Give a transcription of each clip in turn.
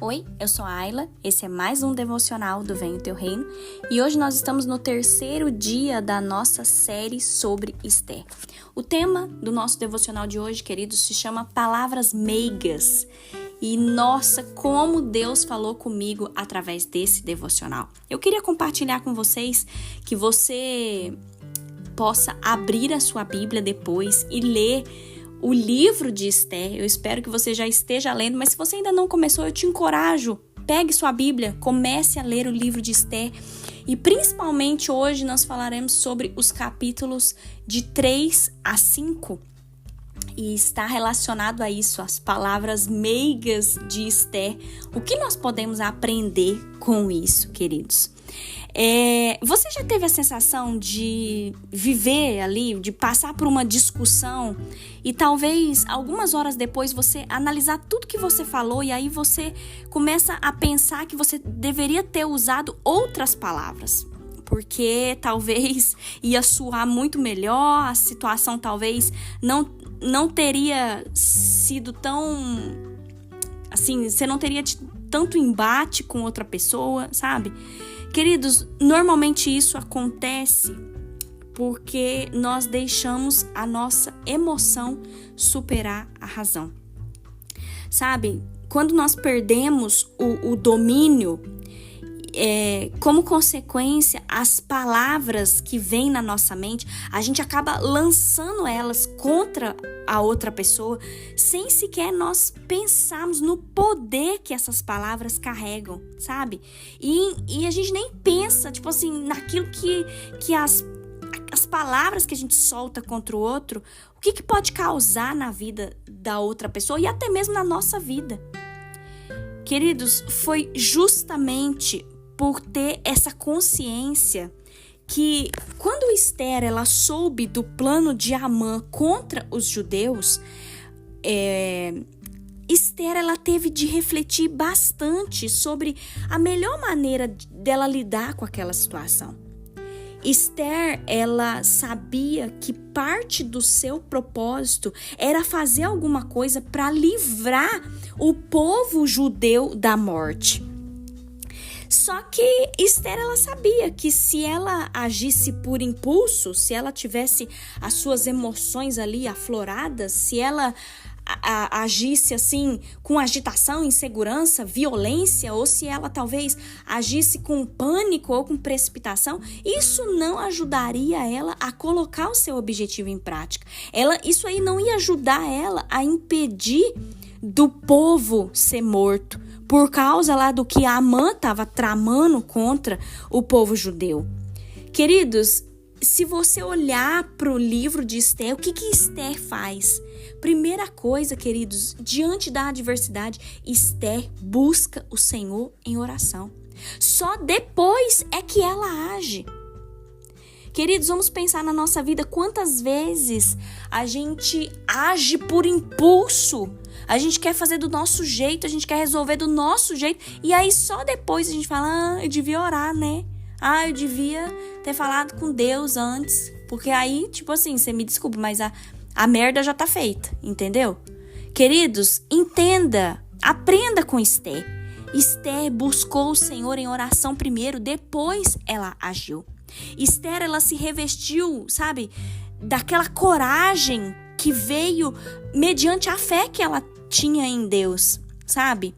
Oi, eu sou a Ayla, esse é mais um devocional do Venha o Teu Reino e hoje nós estamos no terceiro dia da nossa série sobre Esther. O tema do nosso devocional de hoje, queridos, se chama Palavras Meigas e nossa, como Deus falou comigo através desse devocional. Eu queria compartilhar com vocês que você possa abrir a sua Bíblia depois e ler o livro de Esther. Eu espero que você já esteja lendo, mas se você ainda não começou, eu te encorajo. Pegue sua Bíblia, comece a ler o livro de Esther. E principalmente hoje nós falaremos sobre os capítulos de 3 a 5. E está relacionado a isso, as palavras meigas de Esther. O que nós podemos aprender com isso, queridos? Você já teve a sensação de viver ali, de passar por uma discussão e talvez algumas horas depois você analisar tudo que você falou e aí você começa a pensar que você deveria ter usado outras palavras? Porque talvez ia soar muito melhor, a situação talvez não teria sido tão... assim, você não teria tido tanto embate com outra pessoa, sabe? Queridos, normalmente isso acontece porque nós deixamos a nossa emoção superar a razão. Sabe, quando nós perdemos o domínio, como consequência, as palavras que vêm na nossa mente, a gente acaba lançando elas contra a outra pessoa, sem sequer nós pensarmos no poder que essas palavras carregam, sabe? E a gente nem pensa, tipo assim, naquilo que as palavras que a gente solta contra o outro, o que pode causar na vida da outra pessoa e até mesmo na nossa vida. Queridos, foi justamente por ter essa consciência que quando Esther ela soube do plano de Amã contra os judeus, Esther ela teve de refletir bastante sobre a melhor maneira dela lidar com aquela situação. Esther, ela sabia que parte do seu propósito era fazer alguma coisa para livrar o povo judeu da morte. Só que Esther, ela sabia que se ela agisse por impulso, se ela tivesse as suas emoções ali afloradas, se ela agisse assim com agitação, insegurança, violência, ou se ela talvez agisse com pânico ou com precipitação, isso não ajudaria ela a colocar o seu objetivo em prática. Isso aí não ia ajudar ela a impedir do povo ser morto, por causa lá do que Amã estava tramando contra o povo judeu. Queridos, se você olhar para o livro de Esther, o que Esther faz? Primeira coisa, queridos, diante da adversidade, Esther busca o Senhor em oração. Só depois é que ela age. Queridos, vamos pensar na nossa vida, quantas vezes a gente age por impulso. A gente quer fazer do nosso jeito, a gente quer resolver do nosso jeito. E aí só depois a gente fala, eu devia orar, né? Eu devia ter falado com Deus antes. Porque aí, tipo assim, você me desculpa, mas a merda já tá feita, entendeu? Queridos, entenda, aprenda com Esther. Esther buscou o Senhor em oração primeiro, depois ela agiu. Esther, ela se revestiu, sabe, daquela coragem que veio mediante a fé que ela tinha em Deus, sabe?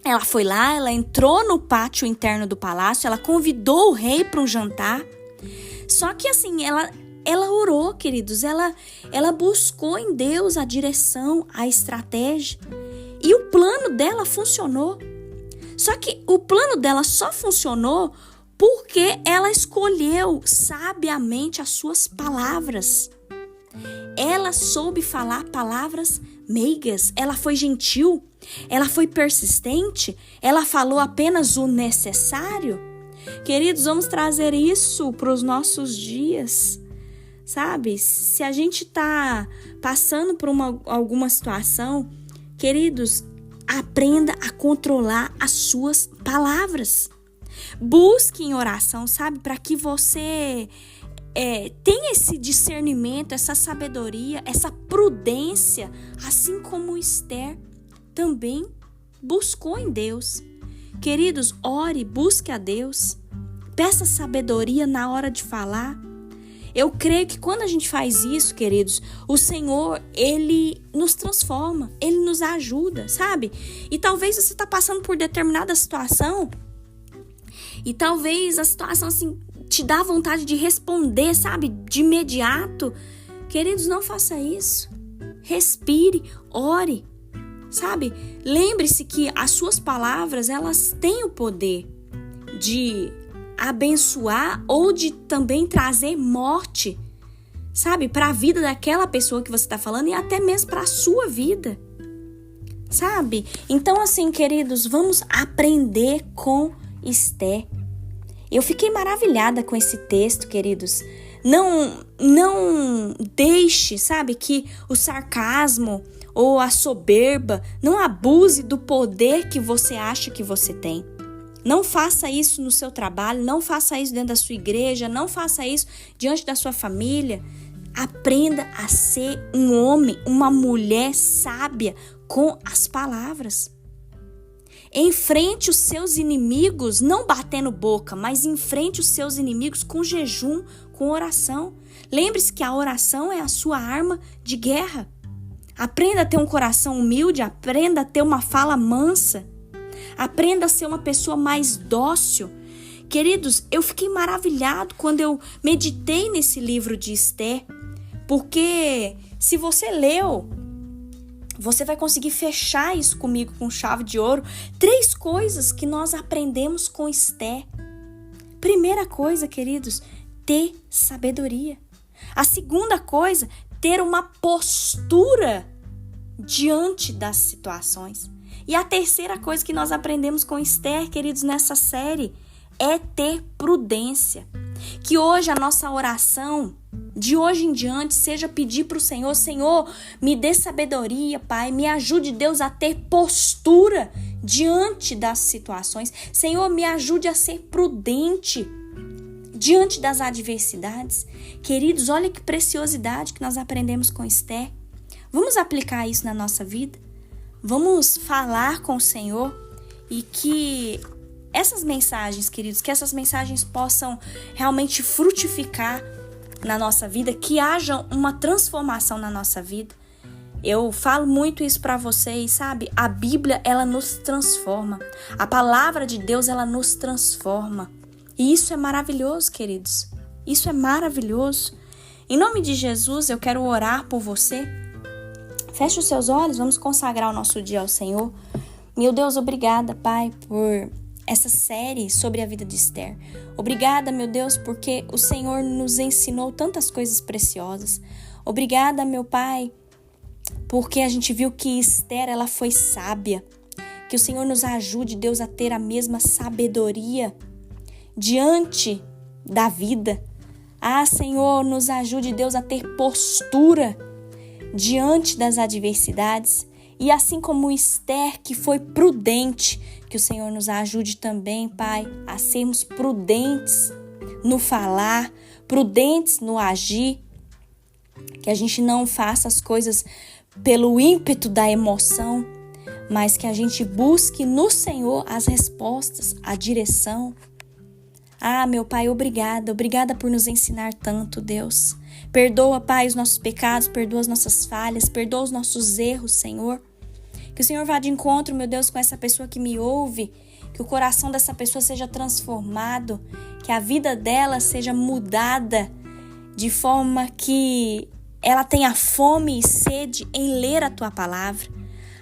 Ela foi lá, ela entrou no pátio interno do palácio, ela convidou o rei para um jantar. Só que assim, ela orou, queridos, ela buscou em Deus a direção, a estratégia. E o plano dela funcionou. Só que o plano dela só funcionou porque ela escolheu sabiamente as suas palavras. Ela soube falar palavras meigas, ela foi gentil, ela foi persistente, ela falou apenas o necessário. Queridos, vamos trazer isso para os nossos dias, sabe? Se a gente está passando por alguma situação, queridos, aprenda a controlar as suas palavras. Busque em oração, sabe? Para que você tenha esse discernimento, essa sabedoria, essa prudência, assim como Esther também buscou em Deus. Queridos, ore, busque a Deus. Peça sabedoria na hora de falar. Eu creio que quando a gente faz isso, queridos, o Senhor, Ele nos transforma, Ele nos ajuda, sabe? E talvez você está passando por determinada situação e talvez a situação assim te dá vontade de responder, sabe? De imediato. Queridos, não faça isso. Respire, ore, sabe? Lembre-se que as suas palavras, elas têm o poder de abençoar ou de também trazer morte, sabe? Para a vida daquela pessoa que você está falando e até mesmo para a sua vida, sabe? Então, assim, queridos, vamos aprender com Esther. Eu fiquei maravilhada com esse texto, queridos. Não deixe, sabe, que o sarcasmo ou a soberba não abuse do poder que você acha que você tem. Não faça isso no seu trabalho, não faça isso dentro da sua igreja, não faça isso diante da sua família. Aprenda a ser um homem, uma mulher sábia com as palavras. Enfrente os seus inimigos, não batendo boca, mas enfrente os seus inimigos com jejum, com oração. Lembre-se que a oração é a sua arma de guerra. Aprenda a ter um coração humilde, aprenda a ter uma fala mansa. Aprenda a ser uma pessoa mais dócil. Queridos, eu fiquei maravilhado quando eu meditei nesse livro de Esther, porque se você leu, você vai conseguir fechar isso comigo com chave de ouro. 3 coisas que nós aprendemos com Esther. Primeira coisa, queridos, ter sabedoria. A segunda coisa, ter uma postura diante das situações. E a terceira coisa que nós aprendemos com Esther, queridos, nessa série, é ter prudência. Que hoje a nossa oração, de hoje em diante, seja pedir para o Senhor: Senhor, me dê sabedoria, Pai, me ajude, Deus, a ter postura diante das situações. Senhor, me ajude a ser prudente diante das adversidades. Queridos, olha que preciosidade que nós aprendemos com Esther. Vamos aplicar isso na nossa vida? Vamos falar com o Senhor e que essas mensagens, queridos, que essas mensagens possam realmente frutificar na nossa vida, que haja uma transformação na nossa vida. Eu falo muito isso para vocês, sabe? A Bíblia, ela nos transforma. A palavra de Deus, ela nos transforma. E isso é maravilhoso, queridos. Isso é maravilhoso. Em nome de Jesus, eu quero orar por você. Feche os seus olhos, vamos consagrar o nosso dia ao Senhor. Meu Deus, obrigada, Pai, por essa série sobre a vida de Esther. Obrigada, meu Deus, porque o Senhor nos ensinou tantas coisas preciosas. Obrigada, meu Pai, porque a gente viu que Esther, ela foi sábia. Que o Senhor nos ajude, Deus, a ter a mesma sabedoria diante da vida. Ah, Senhor, nos ajude, Deus, a ter postura diante das adversidades. E assim como Esther, que foi prudente, que o Senhor nos ajude também, Pai, a sermos prudentes no falar, prudentes no agir, que a gente não faça as coisas pelo ímpeto da emoção, mas que a gente busque no Senhor as respostas, a direção. Ah, meu Pai, obrigada por nos ensinar tanto, Deus. Perdoa, Pai, os nossos pecados, perdoa as nossas falhas, perdoa os nossos erros, Senhor. Que o Senhor vá de encontro, meu Deus, com essa pessoa que me ouve, que o coração dessa pessoa seja transformado, que a vida dela seja mudada, de forma que ela tenha fome e sede em ler a Tua palavra.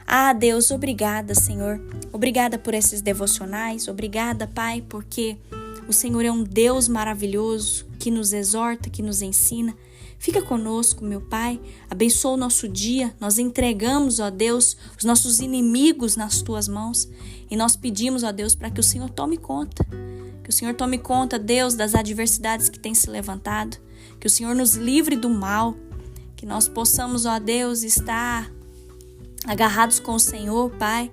Ah, Deus, obrigada, Senhor. Obrigada por esses devocionais, obrigada, Pai, porque o Senhor é um Deus maravilhoso, que nos exorta, que nos ensina. Fica conosco, meu Pai, abençoa o nosso dia. Nós entregamos, ó Deus, os nossos inimigos nas Tuas mãos. E nós pedimos, ó Deus, para que o Senhor tome conta. Que o Senhor tome conta, Deus, das adversidades que têm se levantado. Que o Senhor nos livre do mal. Que nós possamos, ó Deus, estar agarrados com o Senhor, Pai.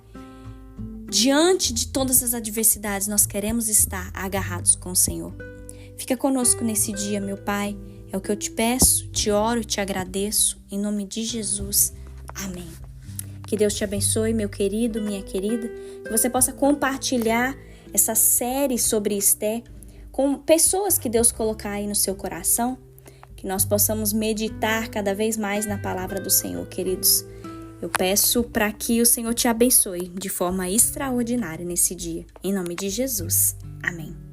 Diante de todas as adversidades, nós queremos estar agarrados com o Senhor. Fica conosco nesse dia, meu Pai. É o que eu te peço, te oro, te agradeço. Em nome de Jesus. Amém. Que Deus te abençoe, meu querido, minha querida. Que você possa compartilhar essa série sobre Esther com pessoas que Deus colocar aí no seu coração. Que nós possamos meditar cada vez mais na palavra do Senhor, queridos. Eu peço para que o Senhor te abençoe de forma extraordinária nesse dia. Em nome de Jesus. Amém.